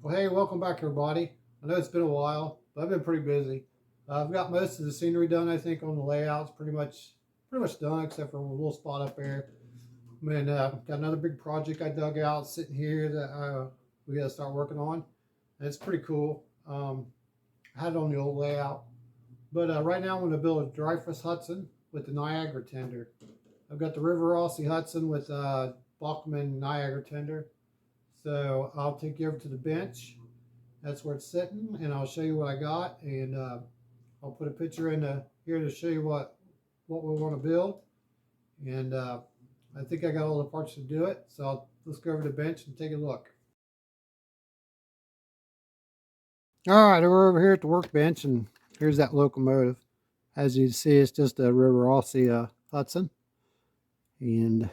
Well, hey, welcome back, everybody. I know it's been a while, but I've been pretty busy. I've got most of the scenery done, I think, on the layouts, pretty much done, except for a little spot up there. And got another big project I dug out sitting here that we got to start working on. And it's pretty cool. I had it on the old layout, but right now I'm going to build a Dreyfuss Hudson with the Niagara tender. I've got the Rivarossi Hudson with Bachmann Niagara tender. So I'll take you over to the bench. That's where it's sitting, and I'll show you what I got, and I'll put a picture in here to show you what we want to build. And I think I got all the parts to do it, so let's go over to the bench and take a look. All right, we're over here at the workbench, and here's that locomotive. As you see, it's just a Rivarossi Hudson, and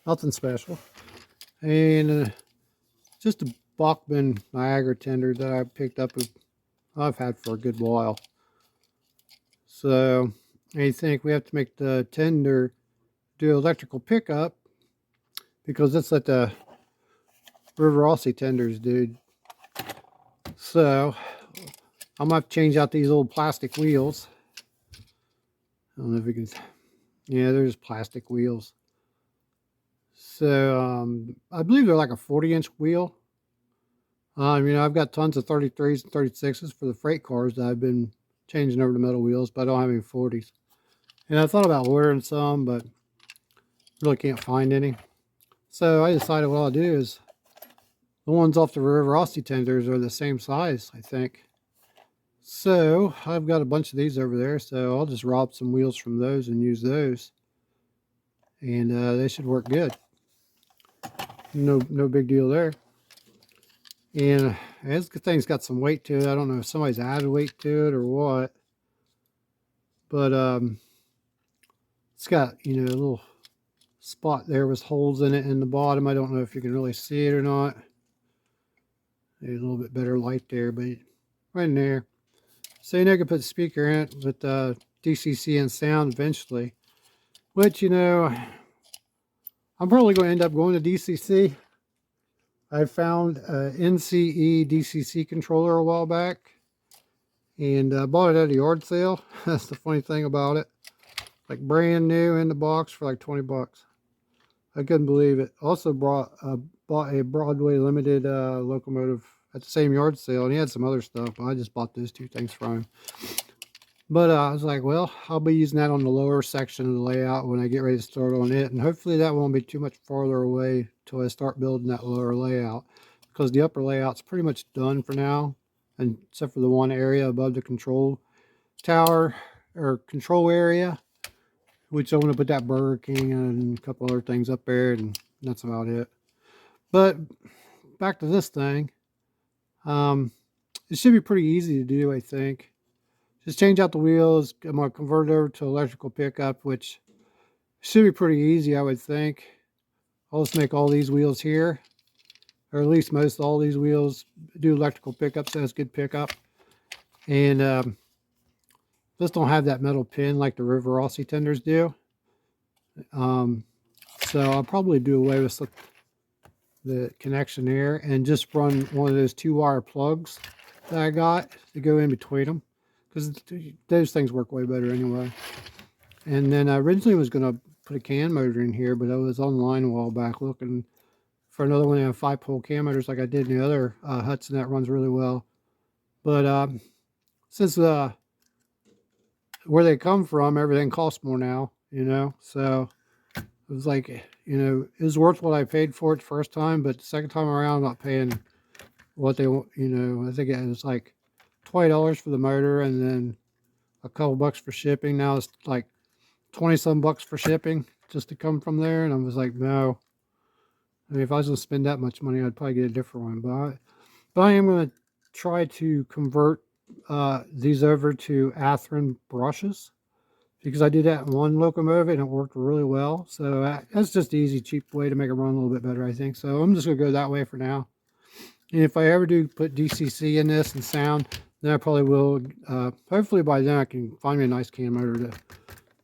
nothing special. And just a Bachmann Niagara tender that I picked up, I've had for a good while. So I think we have to make the tender do electrical pickup because that's what the Rivarossi tenders do. So I'm gonna have to change out these old plastic wheels. I don't know if you can, yeah, there's plastic wheels. So I believe they're like a 40-inch wheel. I've got tons of 33s and 36s for the freight cars that I've been changing over to metal wheels, but I don't have any 40s. And I thought about ordering some, but really can't find any. So I decided what I'll do is the ones off the Rivarossi tenders are the same size, I think. So I've got a bunch of these over there, so I'll just rob some wheels from those and use those. And they should work good. No big deal there. And this thing's got some weight to it. I don't know if somebody's added weight to it or what. But it's got, a little spot there with holes in it in the bottom. I don't know if you can really see it or not. There's a little bit better light there, but right in there. So I can put the speaker in it with DCC and sound eventually. Which, I'm probably going to end up going to DCC. I found an NCE DCC controller a while back. And I bought it at a yard sale. That's the funny thing about it. Like brand new in the box for like 20 bucks. I couldn't believe it. Also bought a Broadway Limited locomotive at the same yard sale, and he had some other stuff, but I just bought those two things from him. But I was like, well, I'll be using that on the lower section of the layout when I get ready to start on it, and hopefully that won't be too much farther away till I start building that lower layout, because the upper layout's pretty much done for now, and except for the one area above the control tower or control area, which I want to put that Burger King and a couple other things up there, and that's about it. But back to this thing. It should be pretty easy to do, I think. Just change out the wheels. I'm going to convert it over to electrical pickup, which should be pretty easy, I would think. I'll just make all these wheels here, or at least most all these wheels do electrical pickup, so that's good pickup. And just don't have that metal pin like the Rivarossi tenders do. So I'll probably do away with the connection there and just run one of those 2-wire plugs that I got to go in between them, because those things work way better anyway. And then I originally was going to put a CAN motor in here, but I was online a while back looking for another one of 5-pole CAN motors like I did in the other Hudson that runs really well. But since where they come from, everything costs more now, so it was like, it was worth what I paid for it the first time, but the second time around, I'm not paying what they want, I think it was like $20 for the motor and then a couple bucks for shipping. Now it's like 20-some bucks for shipping just to come from there. And I was like, no. I mean, if I was going to spend that much money, I'd probably get a different one. But I am going to try to convert these over to Athearn brushes, because I did that in one locomotive and it worked really well. So that's just an easy, cheap way to make it run a little bit better, I think. So I'm just going to go that way for now. And if I ever do put DCC in this and sound, then I probably will. Hopefully by then I can find me a nice CAN motor to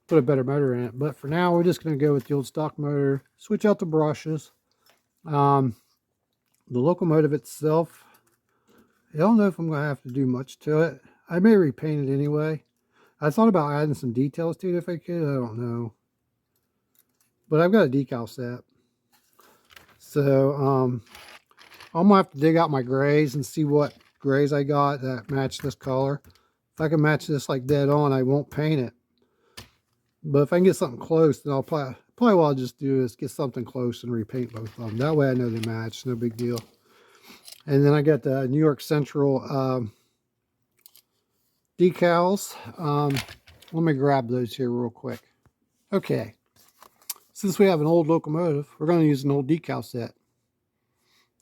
put a better motor in it. But for now, we're just going to go with the old stock motor, switch out the brushes. The locomotive itself, I don't know if I'm going to have to do much to it. I may repaint it anyway. I thought about adding some details to it if I could. I don't know. But I've got a decal set. So I'm going to have to dig out my grays and see what grays I got that match this color. If I can match this like dead on, I won't paint it. But if I can get something close, then I'll probably what I'll just do is get something close and repaint both of them. That way I know they match. No big deal. And then I got the New York Central decals. Let me grab those here real quick. Okay. Since we have an old locomotive, we're going to use an old decal set.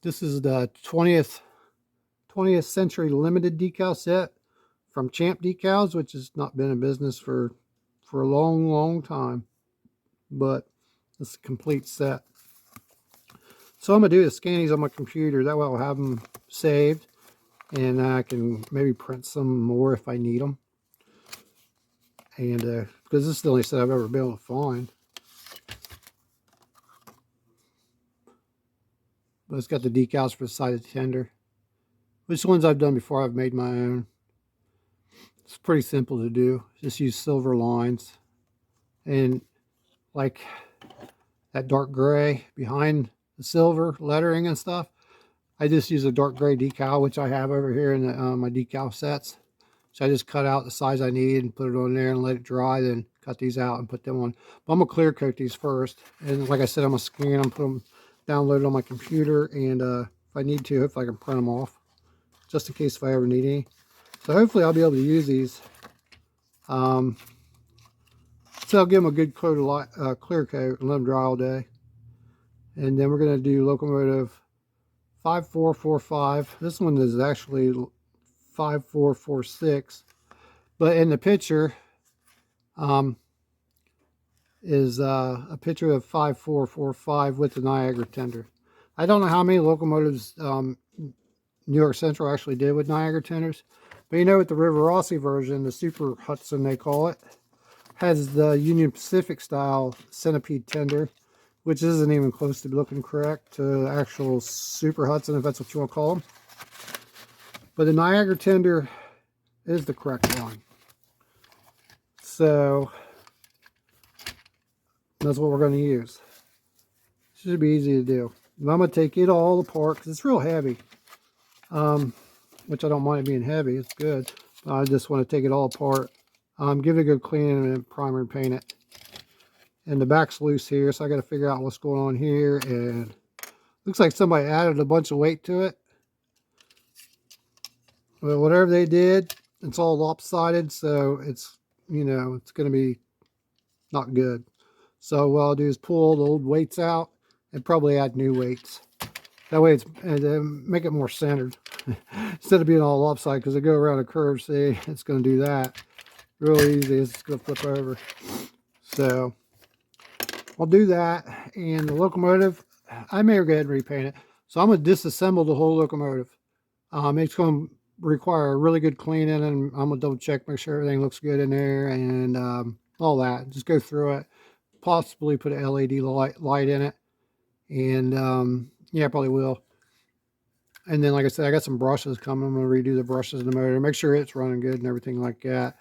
This is the 20th century limited decal set from Champ Decals, which has not been in business for a long time. But it's a complete set. So I'm going to do is scan these on my computer. That way I'll have them saved. And I can maybe print some more if I need them. And because this is the only set I've ever been able to find. But it's got the decals for the side of the tender. Which ones I've done before, I've made my own. It's pretty simple to do. Just use silver lines. And like that dark gray behind the silver lettering and stuff, I just use a dark gray decal, which I have over here in the, my decal sets. So I just cut out the size I need and put it on there and let it dry, then cut these out and put them on. But I'm going to clear coat these first. And like I said, I'm going to scan them, put them downloaded on my computer, and if I need to, hopefully I can print them off, just in case if I ever need any. So hopefully I'll be able to use these. So I'll give them a good coat of clear coat and let them dry all day. And then we're going to do locomotive 5445. This one is actually 5446, but in the picture is a picture of 5445 with the Niagara tender. I don't know how many locomotives New York Central actually did with Niagara tenders, but you know, with the Rivarossi version, the Super Hudson they call it, has the Union Pacific style centipede tender, which isn't even close to looking correct to actual Super Hudson, if that's what you want to call them. But the Niagara tender is the correct one. So that's what we're going to use. Should be easy to do. But I'm going to take it all apart because it's real heavy. Which I don't mind it being heavy. It's good. I just want to take it all apart. Give it a good clean and primer and paint it. And the back's loose here, so I got to figure out what's going on here. And looks like somebody added a bunch of weight to it. Well, whatever they did, it's all lopsided, so it's, you know, it's going to be not good. So what I'll do is pull the old weights out and probably add new weights. That way it's, and make it more centered. Instead of being all lopsided, because they go around a curve, see, it's going to do that. Real easy, it's going to flip over. So I'll do that. And the locomotive, I may go ahead and repaint it. So I'm going to disassemble the whole locomotive. It's going to require a really good cleaning, and I'm going to double check, make sure everything looks good in there, and all that. Just go through it. Possibly put an LED light in it. And yeah, probably will. And then, like I said, I got some brushes coming. I'm going to redo the brushes in the motor, make sure it's running good and everything like that.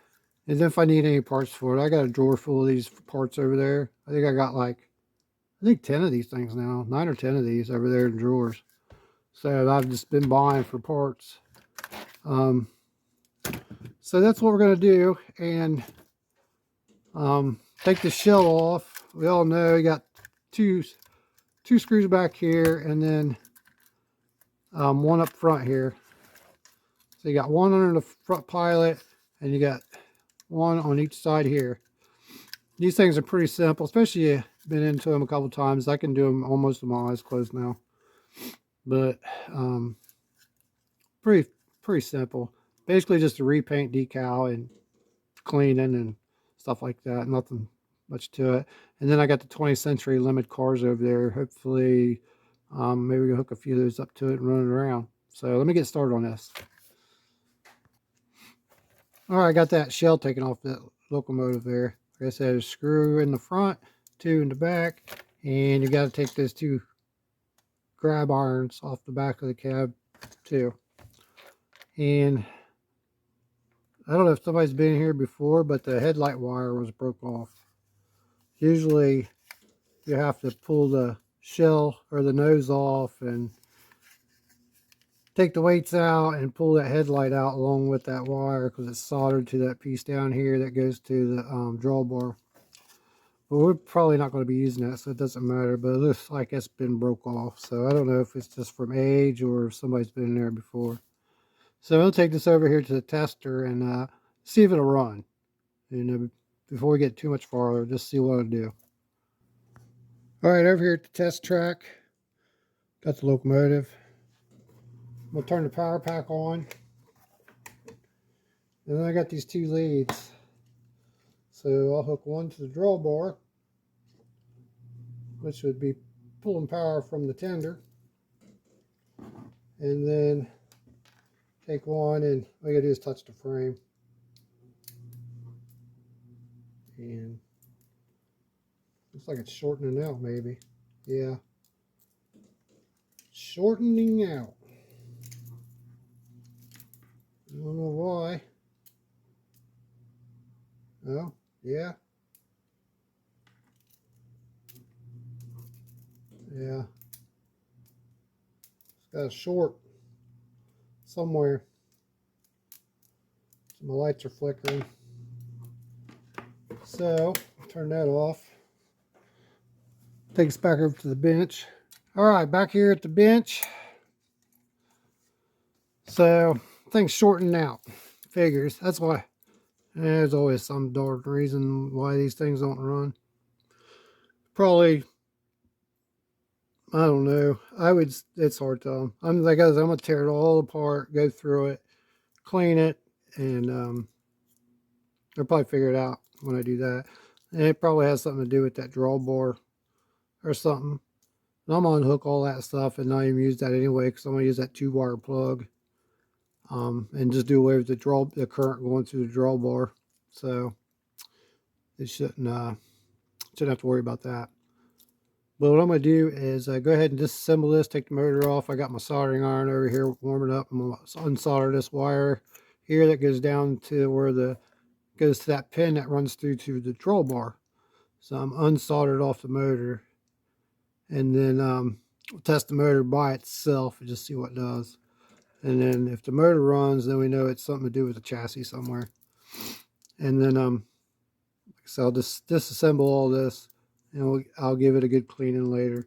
And then if I need any parts for it, I got a drawer full of these parts over there. I think I got like, 10 of these things now, 9 or 10 of these over there in drawers. So I've just been buying for parts. So that's what we're going to do. And take the shell off. We all know you got two screws back here, and then one up front here. So you got one under the front pilot, and you got one on each side here. These things are pretty simple, especially if you've been into them a couple times. I can do them almost with my eyes closed now. But pretty simple. Basically just a repaint decal and cleaning and stuff like that. Nothing much to it. And then I got the 20th century limited cars over there. Hopefully maybe we can hook a few of those up to it and run it around. So let me get started on this. All right, I got that shell taken off that locomotive there. Like I said, a screw in the front, 2 in the back, and you got to take those 2 grab irons off the back of the cab too. And I don't know if somebody's been here before, but the headlight wire was broke off. Usually you have to pull the shell or the nose off and take the weights out and pull that headlight out along with that wire, because it's soldered to that piece down here that goes to the drawbar. But we're probably not going to be using that, so it doesn't matter. But it looks like it's been broke off. So I don't know if it's just from age or if somebody's been in there before. So I'll take this over here to the tester and see if it'll run. And before we get too much farther, just see what it'll do. All right, over here at the test track, got the locomotive. We'll turn the power pack on. And then I got these two leads. So I'll hook one to the drawbar, which would be pulling power from the tender. And then take one, and all you gotta do is touch the frame. And looks like it's shortening out, maybe. Yeah. Shortening out. I don't know why. Oh, yeah. Yeah. It's got a short somewhere. So my lights are flickering. So, turn that off. Take us back over to the bench. Alright, back here at the bench. So, things shortening out. Figures. That's why. There's always some darn reason why these things don't run. Probably, I don't know. It's hard to tell. I'm going to tear it all apart, go through it, clean it, and I'll probably figure it out when I do that. And it probably has something to do with that drawbar or something. And I'm going to unhook all that stuff and not even use that anyway, because I'm going to use that 2-wire plug. And just do away with the current going through the drawbar. So it shouldn't have to worry about that. But what I'm going to do is go ahead and disassemble this, take the motor off. I got my soldering iron over here warming up. I'm going to unsolder this wire here that goes down to where goes to that pin that runs through to the drawbar. So I'm unsoldered off the motor, and then we'll test the motor by itself and just see what it does. And then if the motor runs, then we know it's something to do with the chassis somewhere. And then so I'll just disassemble all this, and I'll give it a good cleaning later.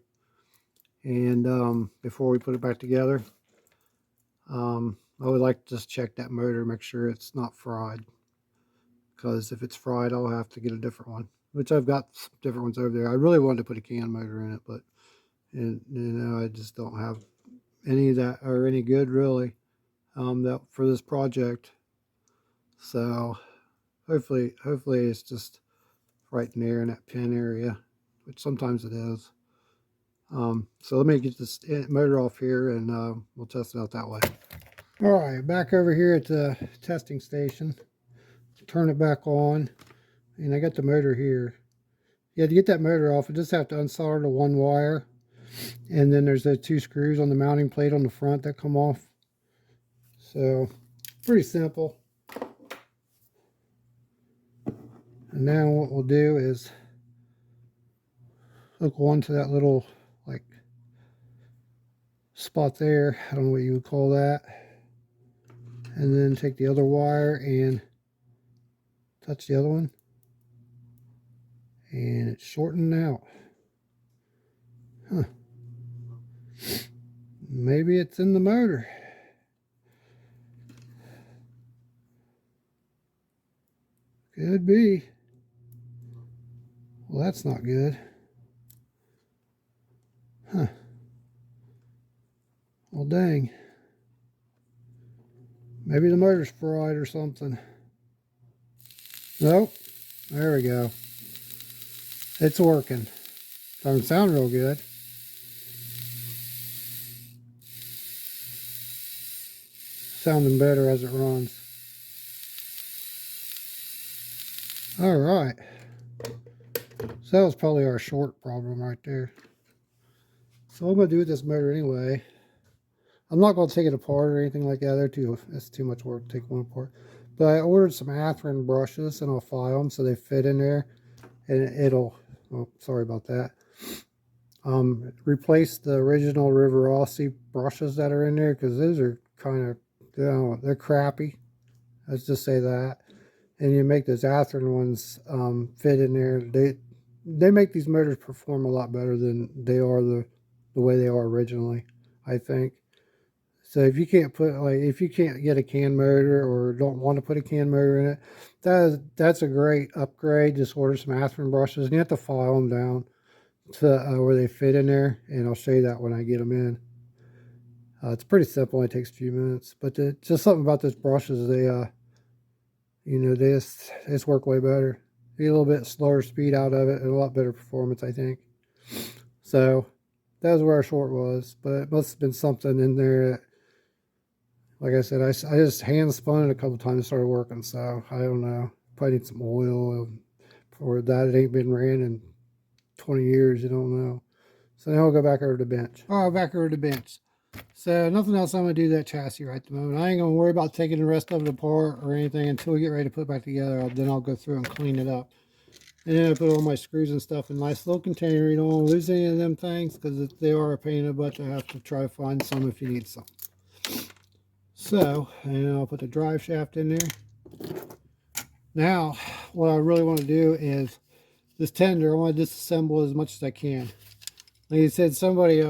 And before we put it back together, I would like to just check that motor, make sure it's not fried. Because if it's fried, I'll have to get a different one, which I've got different ones over there. I really wanted to put a can motor in it, but I just don't have any of that or any good really that for this project. So hopefully it's just right in there in that pin area, which sometimes it is. So let me get this motor off here, and we'll test it out that way. All right, back over here at the testing station. Turn it back on, and I got the motor here. Yeah, to get that motor off, I just have to unsolder the one wire, and then there's those 2 screws on the mounting plate on the front that come off. So pretty simple. And now what we'll do is hook one to that little like spot there. I don't know what you would call that. And then take the other wire and touch the other one, and it's shortening out. Huh. Maybe it's in the motor. Could be. Well, that's not good. Huh. Well, dang. Maybe the motor's fried or something. Nope. There we go. It's working. Doesn't sound real good. Sounding better as it runs. All right. So that was probably our short problem right there. So what I'm going to do with this motor anyway, I'm not going to take it apart or anything like that. It's too much work to take one apart. But I ordered some Atherin brushes, and I'll file them so they fit in there. And it'll, oh, sorry about that. Replace the original Rivarossi brushes that are in there, because those are kind of, you know, they're crappy. Let's just say that. And you make those Atherin ones fit in there. They make these motors perform a lot better than they are the way they are originally, I think. So if you can't get a can motor or don't want to put a can motor in it, that's a great upgrade. Just order some Atherin brushes, and you have to file them down to where they fit in there, and I'll show you that when I get them in. It's pretty simple. It takes a few minutes, but just something about those brushes, they just work way better. You get a little bit slower speed out of it and a lot better performance, I think. So that was where our short was, but it must have been something in there that, like I said, I just hand spun it a couple times and started working, so I don't know. Probably need some oil for that. It ain't been ran in 20 years, you don't know. So now we'll go back over to the bench. All right, back over to the bench. So nothing else I'm going to do that chassis right at the moment. I ain't going to worry about taking the rest of it apart or anything until we get ready to put it back together. Then I'll go through and clean it up. And then I put all my screws and stuff in a nice little container. You don't want to lose any of them things, because they are a pain in the butt to have to try to find some if you need some. So, and I'll put the drive shaft in there. Now, what I really want to do is this tender, I want to disassemble as much as I can. Like I said, somebody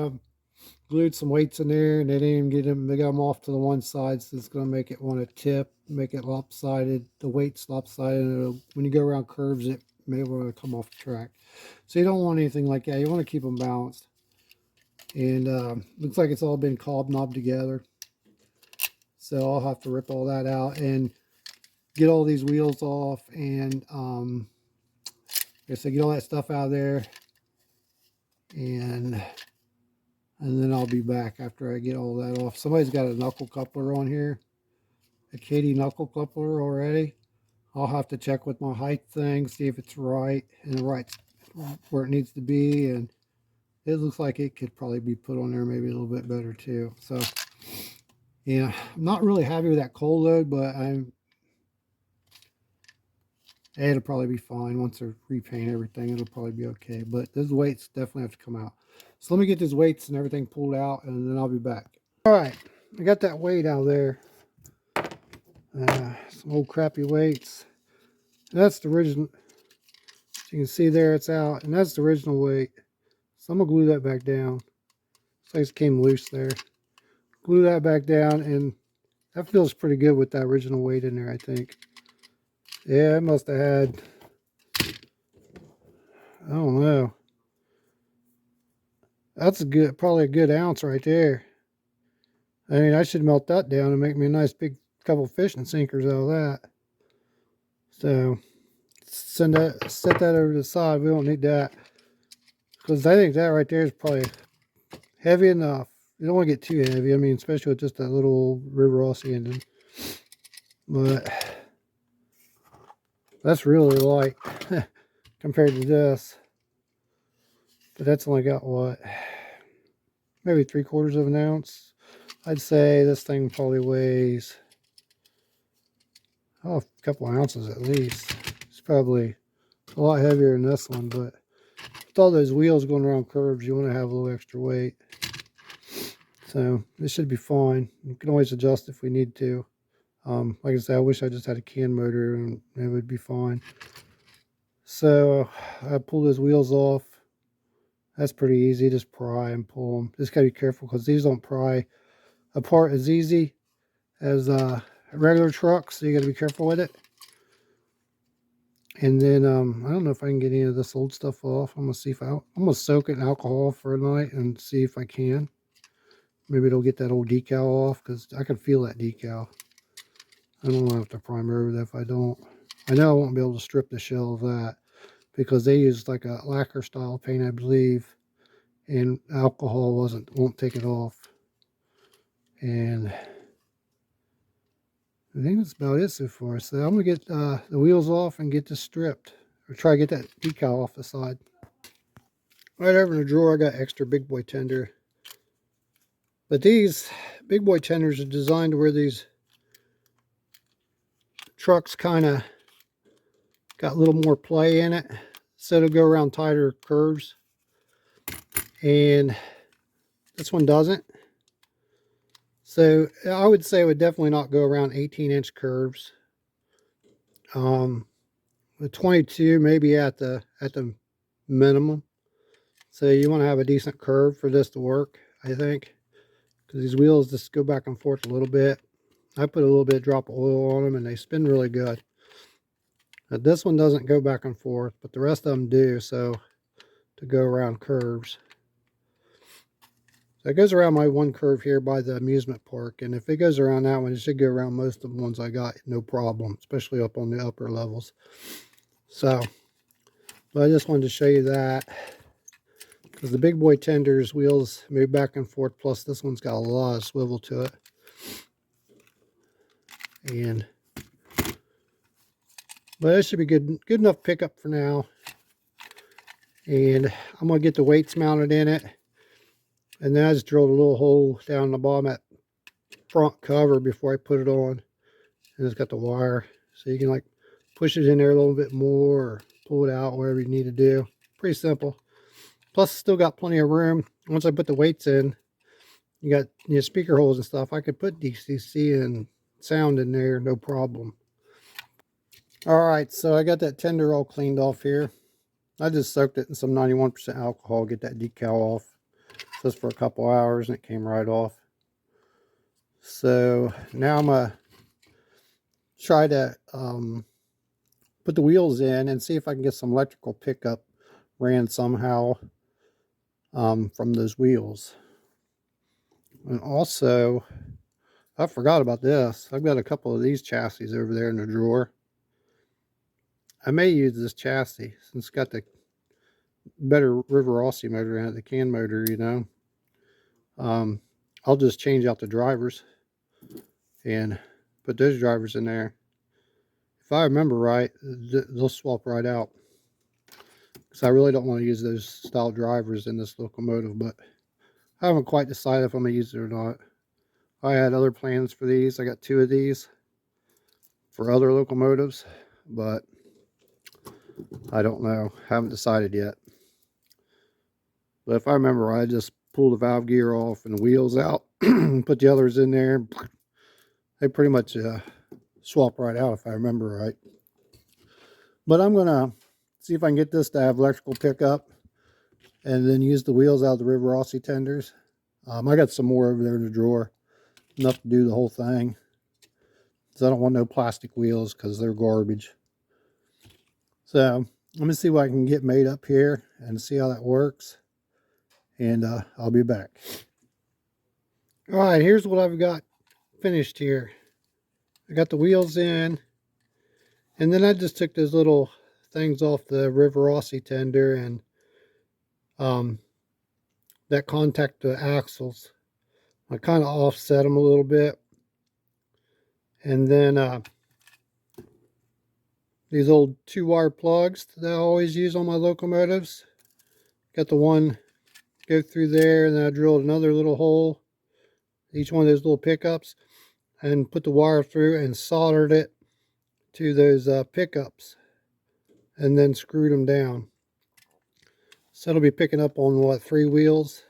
glued some weights in there, and they didn't even get them. They got them off to the one side, so it's going to make it want to tip, make it lopsided. The weight's lopsided, and when you go around curves, it may want to come off the track. So you don't want anything like that. You want to keep them balanced. And looks like it's all been knobbed together. So I'll have to rip all that out and get all these wheels off, and like I said, get all that stuff out of there, and then I'll be back after I get all that off. Somebody's got a knuckle coupler on here, a Katie knuckle coupler already. I'll have to check with my height thing, see if it's right and right where it needs to be, and it looks like it could probably be put on there maybe a little bit better too. So yeah, I'm not really happy with that cold load, but it'll probably be fine. Once I repaint everything, it'll probably be okay. But those weights definitely have to come out. So let me get these weights and everything pulled out, and then I'll be back. All right, I got that weight out there. Some old crappy weights. That's the original. As you can see there, it's out, and that's the original weight. So I'm gonna glue that back down. So it came loose there. Glue that back down, and that feels pretty good with that original weight in there, I think. Yeah, it must have had, I don't know. That's probably a good ounce right there. I mean, I should melt that down and make me a nice big couple fishing sinkers out of that. So set that over to the side. We don't need that, because I think that right there is probably heavy enough. You don't want to get too heavy. I mean, especially with just that little Rivarossi engine. But that's really light compared to this. But that's only got what? Maybe 3/4 of an ounce. I'd say this thing probably weighs, oh, a couple ounces at least. It's probably a lot heavier than this one, but with all those wheels going around curves, you want to have a little extra weight. So this should be fine. You can always adjust if we need to. Like I said, I wish I just had a can motor and it would be fine. So I pull those wheels off. That's pretty easy. Just pry and pull them. Just gotta be careful, because these don't pry apart as easy as regular trucks. So you gotta be careful with it. And then I don't know if I can get any of this old stuff off. I'm gonna soak it in alcohol for a night and see if I can. Maybe it'll get that old decal off, because I can feel that decal. I don't want to have to primer over that if I don't. I know I won't be able to strip the shell of that, because they use like a lacquer style paint, I believe, and alcohol won't take it off. And I think that's about it so far. So I'm gonna get the wheels off and get this stripped, or try to get that decal off the side. Right over in the drawer, I got extra big boy tender. But these big boy tenders are designed to where these trucks kind of got a little more play in it, so it'll go around tighter curves. And this one doesn't. So I would say it would definitely not go around 18-inch curves. With 22 maybe at the minimum. So you want to have a decent curve for this to work, I think, because these wheels just go back and forth a little bit. I put a little bit of drop of oil on them and they spin really good. Now, this one doesn't go back and forth, but the rest of them do, so to go around curves. So it goes around my one curve here by the amusement park, and if it goes around that one, it should go around most of the ones I got, no problem, especially up on the upper levels. So, but I just wanted to show you that, because the big boy tenders wheels move back and forth, plus this one's got a lot of swivel to it. And but it should be good enough pickup for now. And I'm going to get the weights mounted in it. And then I just drilled a little hole down the bottom of that front cover before I put it on. And it's got the wire. So you can like push it in there a little bit more or pull it out, whatever you need to do. Pretty simple. Plus still got plenty of room. Once I put the weights in, you got speaker holes and stuff. I could put DCC and sound in there, no problem. Alright, so I got that tender all cleaned off here. I just soaked it in some 91% alcohol, get that decal off. Just for a couple hours and it came right off. So now I'm going to try to put the wheels in and see if I can get some electrical pickup ran somehow from those wheels. And also, I forgot about this. I've got a couple of these chassis over there in the drawer. I may use this chassis since it's got the better Rivarossi motor in it, the can motor, you know. I'll just change out the drivers and put those drivers in there. If I remember right, they'll swap right out. Because I really don't want to use those style drivers in this locomotive, but I haven't quite decided if I'm going to use it or not. I had other plans for these. I got 2 of these for other locomotives, but I don't know. Haven't decided yet. But if I remember right, I just pull the valve gear off and the wheels out, put the others in there. They pretty much swap right out if I remember right. But I'm going to see if I can get this to have electrical pickup and then use the wheels out of the Rivarossi tenders. I got some more over there in the drawer. Enough to do the whole thing. So I don't want no plastic wheels because they're garbage. So let me see what I can get made up here and see how that works. And I'll be back. Alright, here's what I've got finished here. I got the wheels in. And then I just took those little things off the Rivarossi tender and that contact the axles. I kind of offset them a little bit. And then these old 2-wire plugs that I always use on my locomotives. Got the one go through there, and then I drilled another little hole, each one of those little pickups, and put the wire through and soldered it to those pickups, and then screwed them down. So it'll be picking up on what, 3 wheels.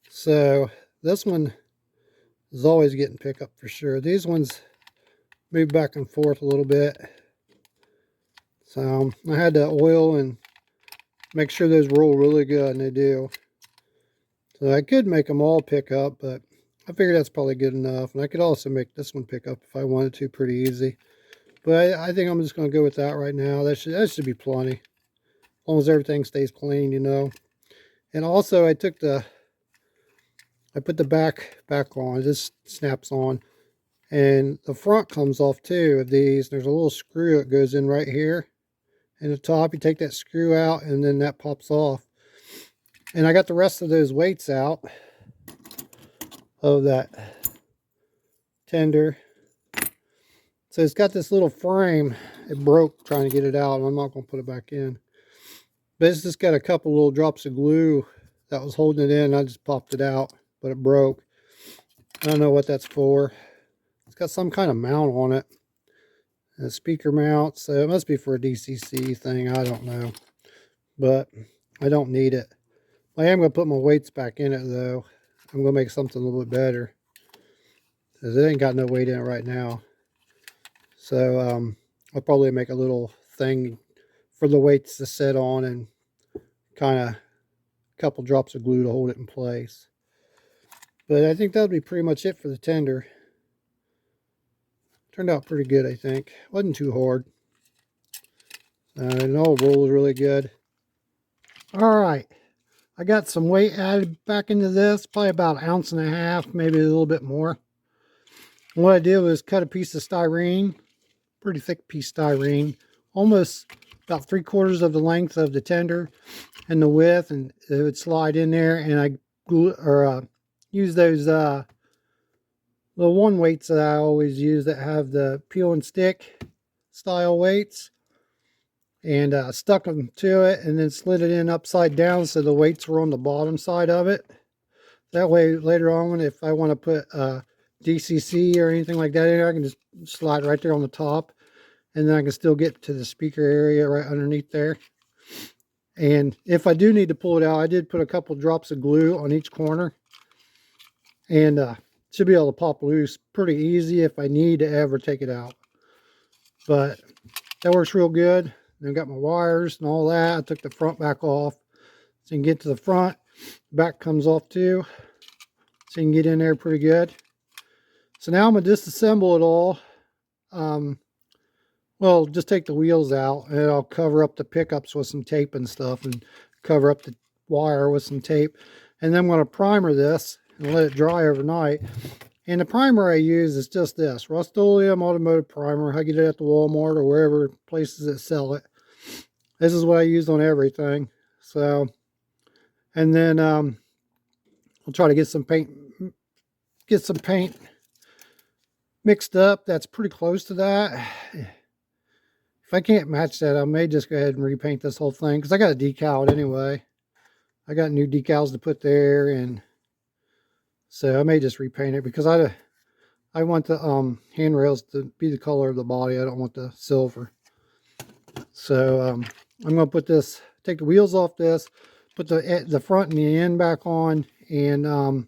So this one is always getting pickup for sure. These ones move back and forth a little bit. So I had to oil and make sure those roll really good, and they do. So I could make them all pick up, but I figured that's probably good enough. And I could also make this one pick up if I wanted to, pretty easy. But I think I'm just going to go with that right now. That should be plenty. As long as everything stays clean, you know. And also I put the back on. It just snaps on. And the front comes off too of these. There's a little screw that goes in right here. In the top, you take that screw out and then that pops off. And I got the rest of those weights out of that tender. So it's got this little frame. It broke trying to get it out, and I'm not going to put it back in. But it's just got a couple little drops of glue that was holding it in. I just popped it out. but it broke. I don't know what that's for. It's got some kind of mount on it. A speaker mount, so it must be for a DCC thing. I don't know, but I don't need it. I am going to put my weights back in it, though. I'm going to make something a little bit better, because it ain't got no weight in it right now. So I'll probably make a little thing for the weights to sit on, and kind of a couple drops of glue to hold it in place. But I think that'll be pretty much it for the tender. Turned out pretty good, I think. Wasn't too hard. And all rolls really good. All right. I got some weight added back into this, probably about 1.5 ounces, maybe a little bit more. And what I did was cut a piece of styrene, pretty thick piece of styrene, almost about 3/4 of the length of the tender and the width, and it would slide in there. And I use those the one weights that I always use that have the peel and stick style weights, and stuck them to it and then slid it in upside down so the weights were on the bottom side of it. That way later on, if I want to put DCC or anything like that in there, I can just slide right there on the top, and then I can still get to the speaker area right underneath there. And if I do need to pull it out, I did put a couple drops of glue on each corner, and should be able to pop loose pretty easy if I need to ever take it out. But that works real good. Then got my wires and all that. I took the front back off so you can get to the front. The back comes off too, so you can get in there pretty good. So now I'm going to disassemble it all. Well, just take the wheels out, and I'll cover up the pickups with some tape and stuff, and cover up the wire with some tape. And then I'm going to primer this and let it dry overnight. And the primer I use is just this Rust-Oleum automotive primer. I get it at the Walmart or wherever places that sell it. This is what I use on everything. So, and then I'll try to get some paint mixed up. That's pretty close to that. If I can't match that, I may just go ahead and repaint this whole thing, because I got a decal anyway. I got new decals to put there, and so I may just repaint it, because I want the handrails to be the color of the body. I don't want the silver. So I'm going to put this, take the wheels off this, put the front and the end back on, and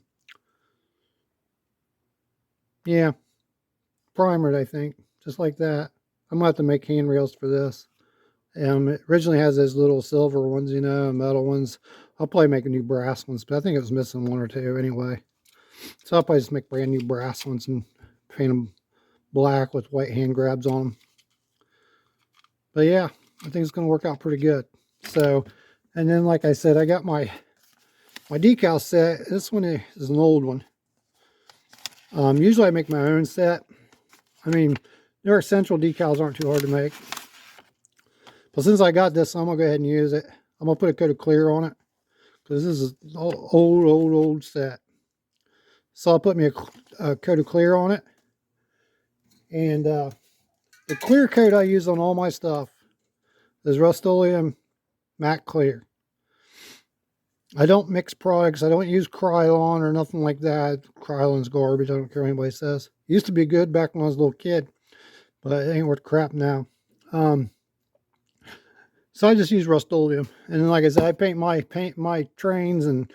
yeah, primer it, I think, just like that. I'm going to have to make handrails for this. It originally has those little silver ones, you know, metal ones. I'll probably make a new brass ones, but I think it was missing one or two anyway. So I'll probably just make brand new brass ones and paint them black with white hand grabs on them. But yeah, I think it's going to work out pretty good. So, and then like I said, I got my decal set. This one is an old one. Usually I make my own set. I mean, New York Central decals aren't too hard to make. But since I got this, I'm going to go ahead and use it. I'm going to put a coat of clear on it, because this is an old set. So I'll put me a coat of clear on it. And the clear coat I use on all my stuff is Rust-Oleum matte clear. I don't mix products. I don't use Krylon or nothing like that. Krylon's garbage. I don't care what anybody says. It used to be good back when I was a little kid, but it ain't worth crap now. So I just use Rust-Oleum, and then, like I said, I paint my trains and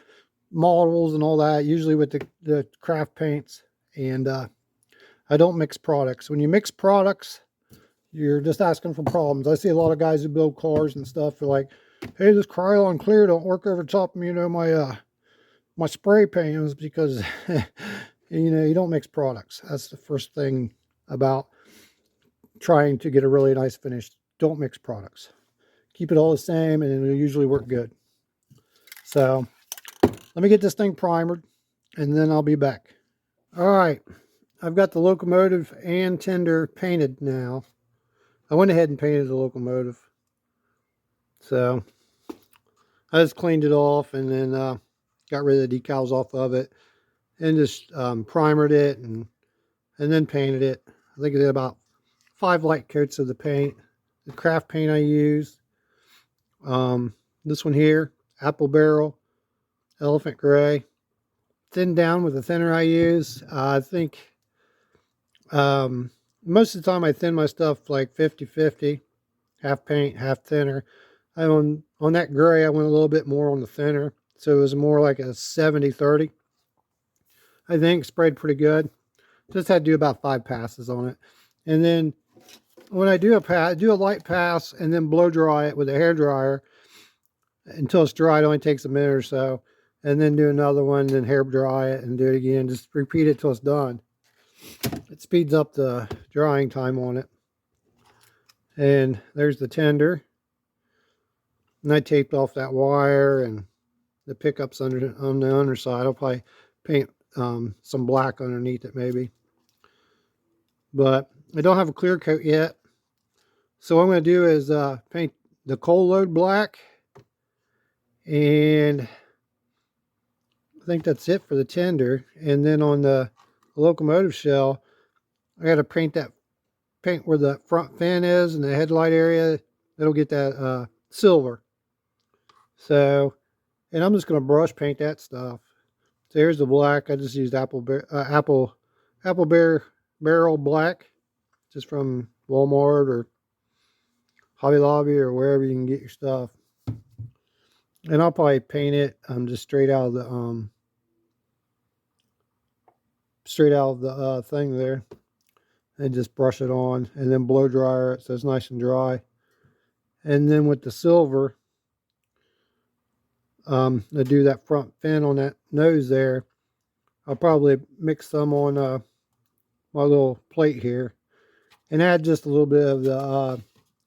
models and all that usually with the craft paints, and I don't mix products. When you mix products, you're just asking for problems. I see a lot of guys who build cars and stuff are like, hey, this Krylon clear don't work over top of, you know, my spray paint, because you know, you don't mix products. That's the first thing about trying to get a really nice finish. Don't mix products. Keep it all the same, and it'll usually work good. So let me get this thing primered, and then I'll be back. All right, I've got the locomotive and tender painted now. I went ahead and painted the locomotive. So I just cleaned it off, and then got rid of the decals off of it, and just primered it, and then painted it. I think I did about 5 light coats of the paint. The craft paint I used. This one here, apple barrel, elephant gray, thinned down with the thinner I use. I think most of the time I thin my stuff like 50-50, half paint, half thinner. On that gray, I went a little bit more on the thinner, so it was more like a 70-30. I think sprayed pretty good. Just had to do about 5 passes on it, and then when I do a pass, do a light pass, and then blow dry it with a hair dryer until it's dry. It only takes a minute or so, and then do another one, then hair dry it, and do it again. Just repeat it till it's done. It speeds up the drying time on it. And there's the tender. And I taped off that wire and the pickups on the underside. I'll probably paint some black underneath it maybe. But I don't have a clear coat yet. So what I'm going to do is paint the cold load black. And I think that's it for the tender. And then on the locomotive shell, I got to paint where the front fin is and the headlight area. It'll get that silver. So, and I'm just going to brush paint that stuff. So here's the black. I just used apple barrel black, just from Walmart or Hobby Lobby or wherever you can get your stuff. And I'll probably paint it just straight out of the thing there, and just brush it on, and then blow dryer it so it's nice and dry. And then with the silver, I do that front fin on that nose there. I'll probably mix some on my little plate here, and add just a little bit of the.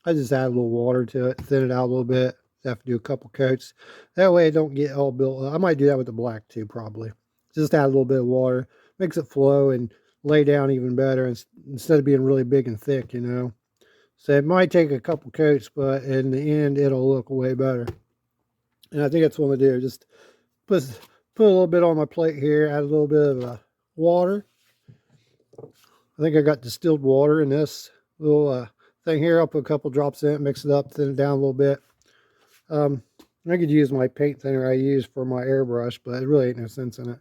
I just add a little water to it, thin it out a little bit. I have to do a couple coats. That way it don't get all built up. I might do that with the black too, probably. Just add a little bit of water, makes it flow and lay down even better instead of being really big and thick, you know. So it might take a couple coats, but in the end it'll look way better. And I think that's what I'm gonna do. Just put a little bit on my plate here, add a little bit of water. I think I got distilled water in this little thing here. I'll put a couple drops in it, mix it up, thin it down a little bit. I could use my paint thinner I use for my airbrush, but it really ain't no sense in it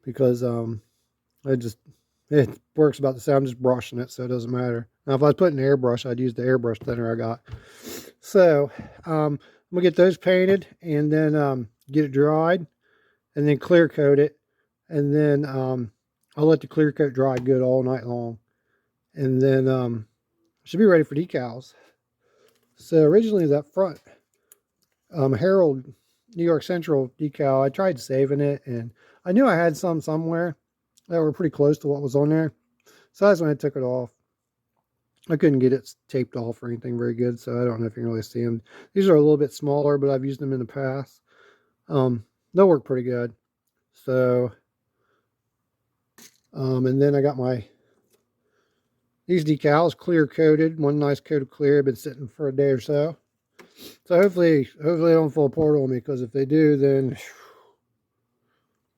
because it works about the same. I'm just brushing it, so it doesn't matter. Now, if I was putting an airbrush, I'd use the airbrush thinner I got. So I'm gonna get those painted and then get it dried, and then clear coat it, and then I'll let the clear coat dry good all night long, and then should be ready for decals. So originally that front Herald New York Central decal, I tried saving it, and I knew I had some somewhere that were pretty close to what was on there. So that's when I took it off. I couldn't get it taped off or anything very good, so I don't know if you can really see them. These are a little bit smaller, but I've used them in the past. They'll work pretty good. So, and then I got these decals clear coated. One nice coat of clear, been sitting for a day or so. So hopefully they don't fall apart on me, because if they do, then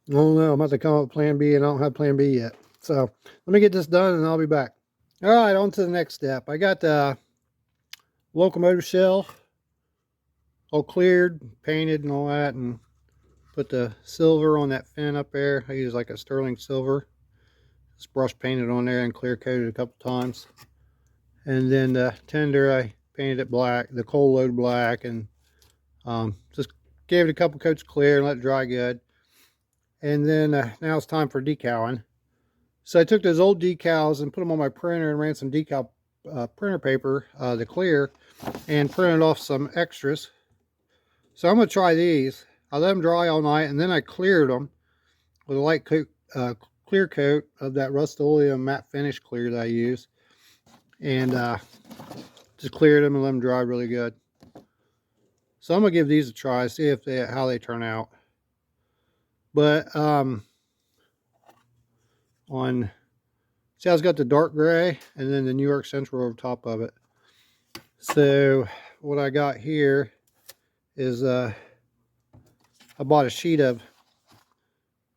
I don't know. I'm about to come up with plan B, and I don't have plan B yet. So let me get this done and I'll be back. All right, on to the next step. I got the locomotive shell all cleared, painted and all that, and put the silver on that fin up there. I use like a sterling silver. Just brush painted on there and clear coated a couple times. And then the tender, I painted it black, the cold load black, and just gave it a couple coats clear and let it dry good. And then now it's time for decaling. So I took those old decals and put them on my printer and ran some decal printer paper, the clear, and printed off some extras. So I'm going to try these. I let them dry all night, and then I cleared them with a light coat, clear coat of that Rust-Oleum matte finish clear that I use, and just cleared them and let them dry really good. So I'm going to give these a try, see if how they turn out. But see how it's got the dark gray and then the New York Central over top of it. So what I got here is I bought a sheet of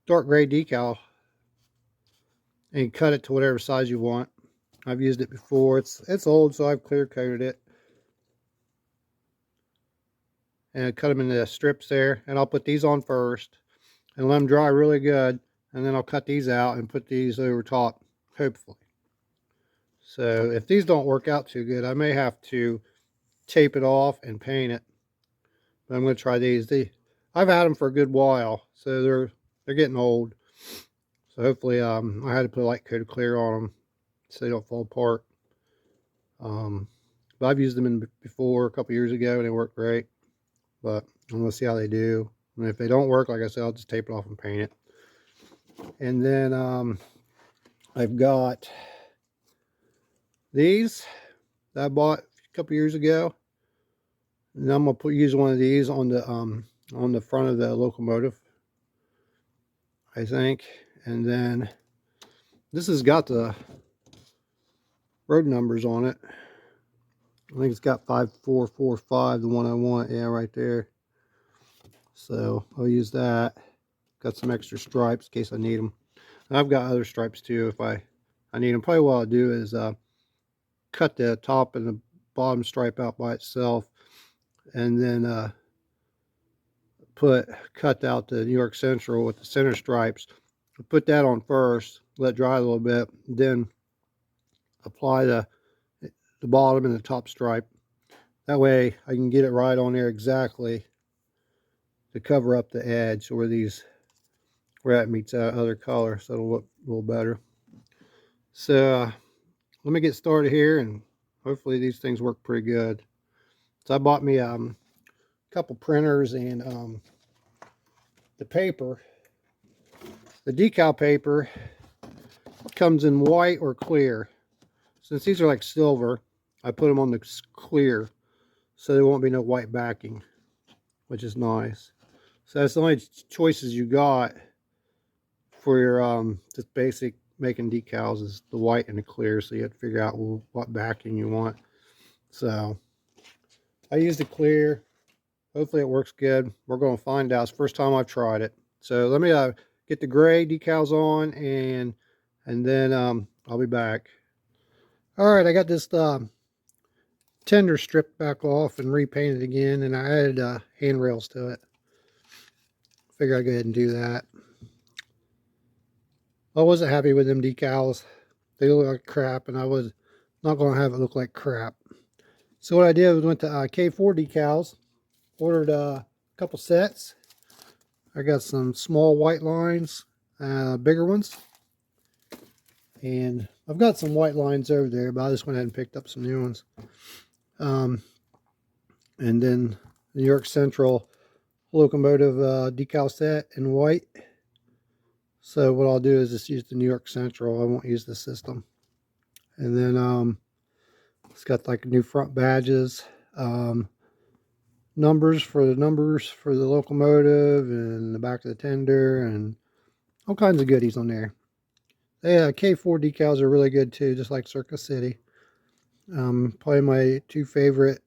dark gray decal and cut it to whatever size you want. I've used it before. It's old, so I've clear coated it. And I cut them into strips there, and I'll put these on first. and let them dry really good. And then I'll cut these out and put these over top, hopefully. So if these don't work out too good, I may have to tape it off and paint it. But I'm going to try these. I've had them for a good while, so they're getting old. So hopefully, I had to put a light coat of clear on them so they don't fall apart. But I've used them before a couple years ago, and they worked great. But I'm going to see how they do. And if they don't work, like I said, I'll just tape it off and paint it. And then I've got these that I bought a couple years ago. And I'm going to use one of these on the front of the locomotive, I think. And then this has got the road numbers on it. I think it's got 5445, the one I want. Yeah, right there. So I'll use that. Got some extra stripes in case I need them. And I've got other stripes too if I need them. Probably what I'll do is cut the top and the bottom stripe out by itself, and then cut out the New York Central with the center stripes. Put that on first, let it dry a little bit, then apply the bottom and the top stripe. That way I can get it right on there exactly to cover up the edge where that meets that other color, so it'll look a little better. So let me get started here, and hopefully these things work pretty good. So I bought me a couple printers and the paper. The decal paper comes in white or clear. Since these are like silver, I put them on the clear so there won't be no white backing, which is nice. So that's the only choices you got for your just basic making decals is the white and the clear. So you have to figure out what backing you want. So I used the clear. Hopefully it works good. We're going to find out. It's the first time I've tried it. So let me get the gray decals on, and then I'll be back. All right, I got this tender stripped back off and repainted again, and I added handrails to it. Figure I'd go ahead and do that. I wasn't happy with them decals. They look like crap, and I was not going to have it look like crap. So what I did was went to K4 decals, ordered a couple sets. I got some small white lines, bigger ones. And I've got some white lines over there, but I just went ahead and picked up some new ones. And then the New York Central locomotive decal set in white. So what I'll do is just use the New York Central. I won't use the system. And then it's got like new front badges, numbers for the locomotive, and the back of the tender, and all kinds of goodies on there. Yeah, K4 decals are really good too, just like Circus City. Probably my two favorite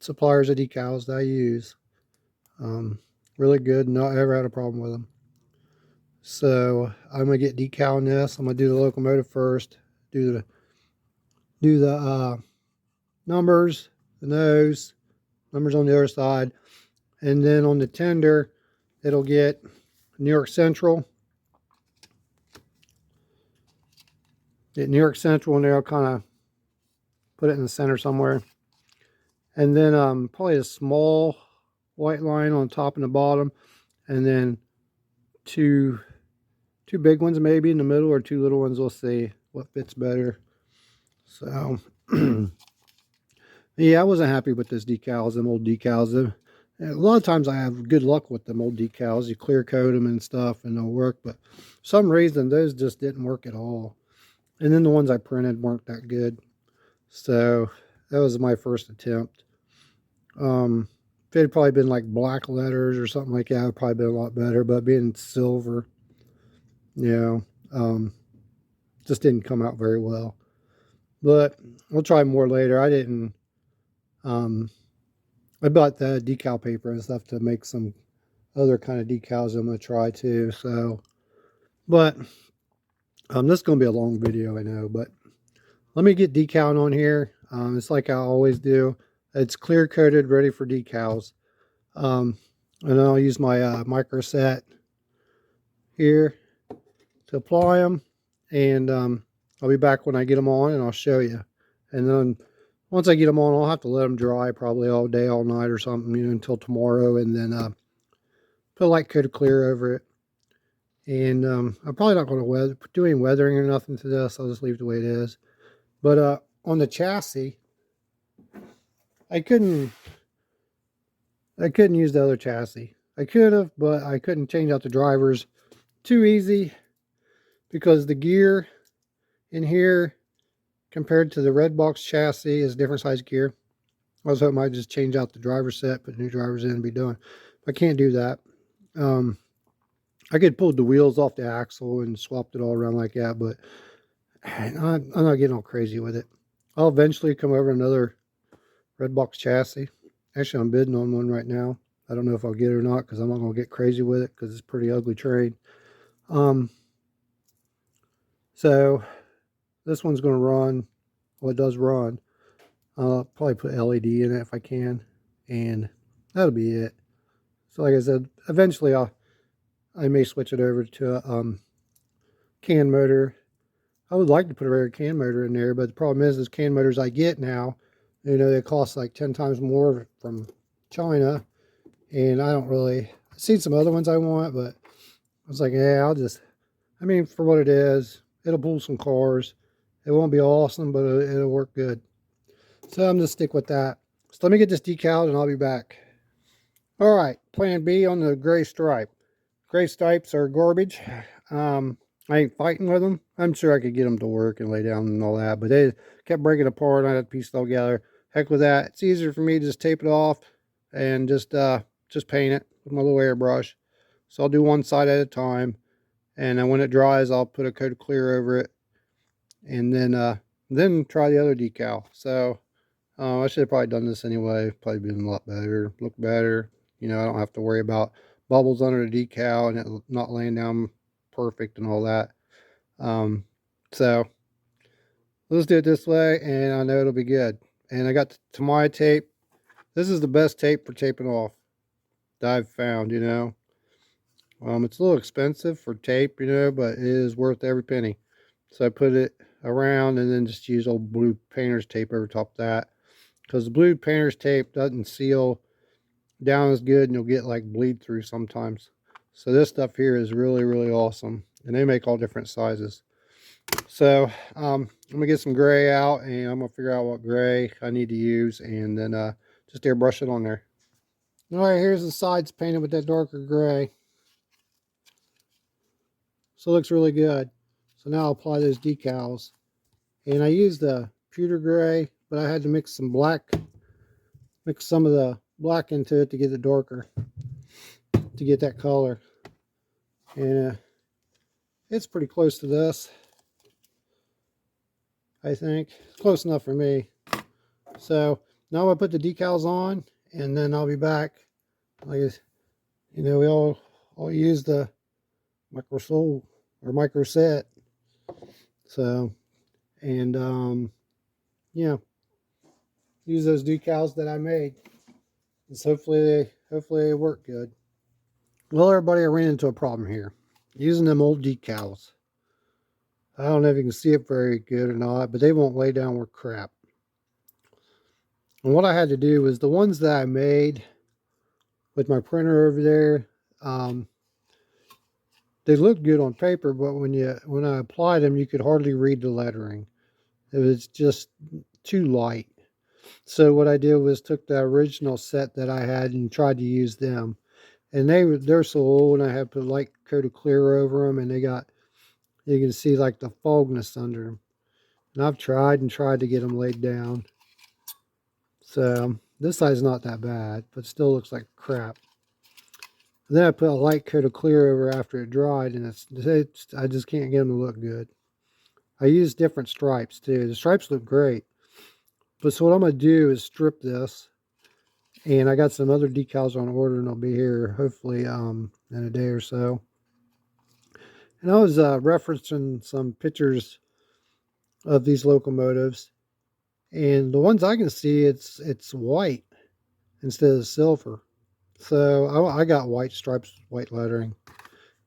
suppliers of decals that I use. Really good. Not ever had a problem with them. So I'm gonna get decal on this. I'm gonna do the locomotive first. Do the numbers, the nose, numbers on the other side, and then on the tender, it'll get New York Central. Get New York Central in there. I'll kind of put it in the center somewhere, and then probably a small white line on top and the bottom, and then two big ones maybe in the middle, or two little ones. We'll see what fits better. So yeah, I wasn't happy with this decals, them old decals. A lot of times I have good luck with them old decals. You clear coat them and stuff and they'll work, but for some reason those just didn't work at all. And then the ones I printed weren't that good. So that was my first attempt. If it had probably been like black letters or something like that, it would probably been a lot better. But being silver, you know, just didn't come out very well. But we'll try more later. I didn't, I bought the decal paper and stuff to make some other kind of decals I'm going to try too. So, but this is going to be a long video, I know, but let me get decal on here. It's like I always do. It's clear coated, ready for decals. And then I'll use my micro set here to apply them. And I'll be back when I get them on and I'll show you. And then once I get them on, I'll have to let them dry probably all day, all night or something, until tomorrow. And then put a light coat of clear over it. And I'm probably not going to do any weathering or nothing to this. I'll just leave it the way it is. But on the chassis, I couldn't use the other chassis. I could have, but I couldn't change out the drivers too easy because the gear in here compared to the red box chassis is different size gear. I was hoping I'd just change out the driver set, put new drivers in and be done. I can't do that. I could pull the wheels off the axle and swapped it all around like that, but I'm not getting all crazy with it. I'll eventually come over another red box chassis. Actually, I'm bidding on one right now. I don't know if I'll get it or not because I'm not going to get crazy with it because it's a pretty ugly trade. So this one's going to run. Well, it does run. I'll probably put LED in it if I can, and that'll be it. So like I said, eventually I may switch it over to a can motor. I would like to put a regular can motor in there, but the problem is can motors I get now, they cost like 10 times more from China, and I don't really. I've seen some other ones I want, but I was like, yeah, for what it is, it'll pull some cars. It won't be awesome, but it'll work good. So I'm going to stick with that. So let me get this decaled and I'll be back. All right, plan B on the gray stripe. Gray stripes are garbage. I ain't fighting with them. I'm sure I could get them to work and lay down and all that, but they kept breaking apart and I had to piece it all together. Heck with that. It's easier for me to just tape it off and just paint it with my little airbrush. So I'll do one side at a time, and then when it dries, I'll put a coat of clear over it, and then try the other decal. So I should have probably done this anyway. Probably been a lot better, look better. I don't have to worry about bubbles under the decal and it not laying down perfect and all that. So let's do it this way, and I know it'll be good. And I got Tamai tape. This is the best tape for taping off that I've found. It's a little expensive for tape, but it is worth every penny. So I put it around and then just use old blue painter's tape over top of that, because the blue painter's tape doesn't seal down as good and you'll get like bleed through sometimes. So this stuff here is really, really awesome, and they make all different sizes. So I'm gonna get some gray out and I'm gonna figure out what gray I need to use, and then just airbrush it on there. All right, here's the sides painted with that darker gray. So it looks really good. So now I'll apply those decals. And I used the pewter gray, but I had to mix some of the black into it to get it darker, to get that color. And it's pretty close to this, I think. It's close enough for me. So now I put the decals on, and then I'll be back. We all use the micro set. So, and use those decals that I made. So hopefully they work good. Well, everybody, I ran into a problem here using them old decals. I don't know if you can see it very good or not, but they won't lay down worth crap. And what I had to do was the ones that I made with my printer over there, they looked good on paper, but when I applied them, you could hardly read the lettering. It was just too light. So what I did was took the original set that I had and tried to use them. And they're so old, and I had put a light coat of clear over them, and you can see like the fogness under them. And I've tried to get them laid down. So this side's not that bad, but still looks like crap. And then I put a light coat of clear over after it dried, and I just can't get them to look good. I used different stripes too. The stripes look great. But so what I'm going to do is strip this, and I got some other decals on order, and they'll be here hopefully in a day or so. And I was referencing some pictures of these locomotives, and the ones I can see, it's white instead of silver. So I got white stripes, white lettering,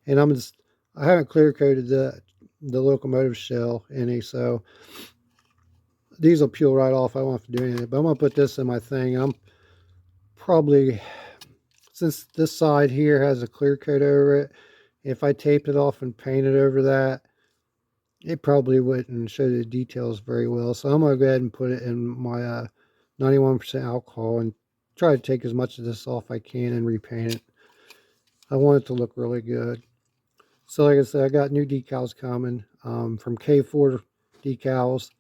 and I haven't clear coated the locomotive shell any, so these will peel right off. I won't have to do anything. But I'm gonna put this in my thing. I'm probably, since this side here has a clear coat over it, if I taped it off and painted over that, it probably wouldn't show the details very well. So I'm gonna go ahead and put it in my 91% alcohol and try to take as much of this off I can and repaint it. I want it to look really good. So like I said, I got new decals coming from K4 decals.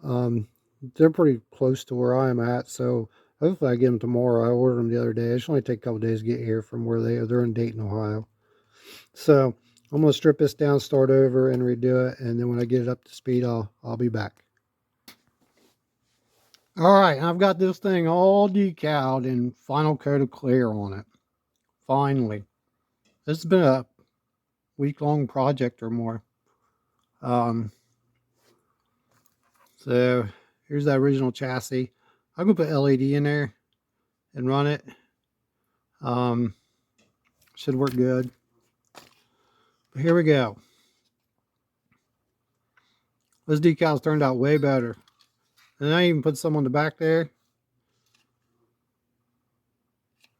Um, they're pretty close to where I'm at, so hopefully I get them tomorrow. I ordered them the other day. It should only take a couple days to get here from where they are. They're in Dayton, Ohio. So I'm gonna strip this down, start over, and redo it, and then when I get it up to speed, I'll be back. All right, I've got this thing all decaled and final coat of clear on it. Finally, this has been a week-long project or more. So here's that original chassis. I'm gonna put LED in there and run it. Should work good. But here we go. Those decals turned out way better. And I even put some on the back there.